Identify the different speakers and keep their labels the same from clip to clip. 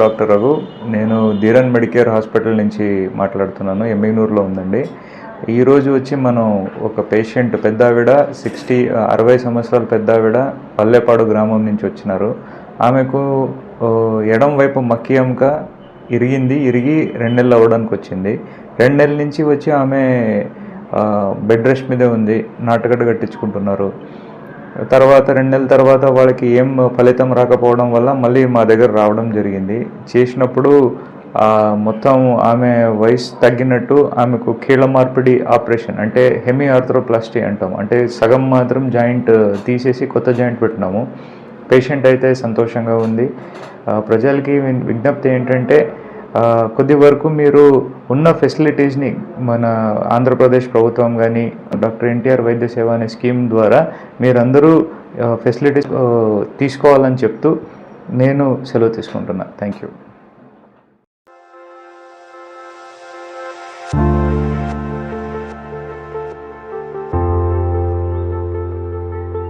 Speaker 1: Doctor Raghu. నేను Dheeran Medicare hospital నుంచి మాట్లాడుతున్నాను. ఎమ్మిగనూరులో ఉందండి. ఈరోజు వచ్చి మనం ఒక పేషెంట్ పెద్ద ఆవిడ 60 సంవత్సరాల పెద్ద ఆవిడ పల్లెపాడు గ్రామం నుంచి వచ్చినారు. ఆమెకు ఎడం వైపు మక్కియంక ఇరిగి 2 నెలలు అవ్వడానికి వచ్చింది. 2 నెలల నుంచి వచ్చి ఆమె బెడ్ రెస్ట్ మీదే ఉంది. నాటుగడ్డ కట్టించుకుంటున్నారు. తర్వాత 2 నెలల తర్వాత వాళ్ళకి ఏం ఫలితం రాకపోవడం వల్ల మళ్ళీ మా దగ్గర రావడం జరిగింది. చేసినప్పుడు మొత్తం ఆమె వయసు తగ్గినట్టు ఆమెకు కీళ్ళ మార్పిడి ఆపరేషన్, అంటే హెమీ ఆర్థ్రోప్లాస్టీ అంటాం, అంటే సగం మాత్రం జాయింట్ తీసేసి కొత్త జాయింట్ పెట్టినాము. పేషెంట్ అయితే సంతోషంగా ఉంది. ప్రజలకి విజ్ఞప్తి ఏంటంటే, కొద్ది వరకు మీరు ఉన్న ఫెసిలిటీస్ని మన ఆంధ్రప్రదేశ్ ప్రభుత్వం కానీ డాక్టర్ ఎన్టీఆర్ వైద్య సేవ అనే స్కీమ్ ద్వారా మీరందరూ ఫెసిలిటీస్ తీసుకోవాలని చెప్తూ నేను సెలవు తీసుకుంటున్నా. Thank you.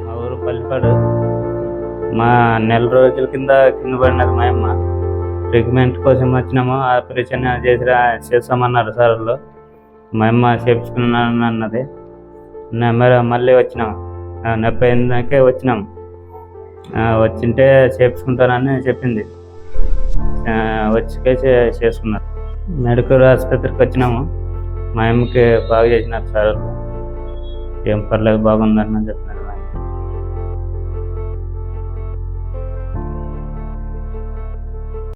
Speaker 2: మా ఊరు పల్లిపాడు. మా నెల రోజుల కింద పడినది మా అమ్మ. ట్రీట్మెంట్ కోసం వచ్చినాము. ఆపరేషన్ చేస్తామన్నారు సార్లు. మా అమ్మ చేయించుకున్నాను అన్నది. మళ్ళీ వచ్చినాము. నొప్పి అయిందాకే వచ్చినాము. వచ్చింటే చేయించుకుంటానని చెప్పింది. వచ్చి చేసుకున్నారు. మెడికల్ ఆసుపత్రికి వచ్చినాము. మా అమ్మకి బాగా చేసినారు సార్. ఏం పర్లేదు, బాగుందని చెప్పి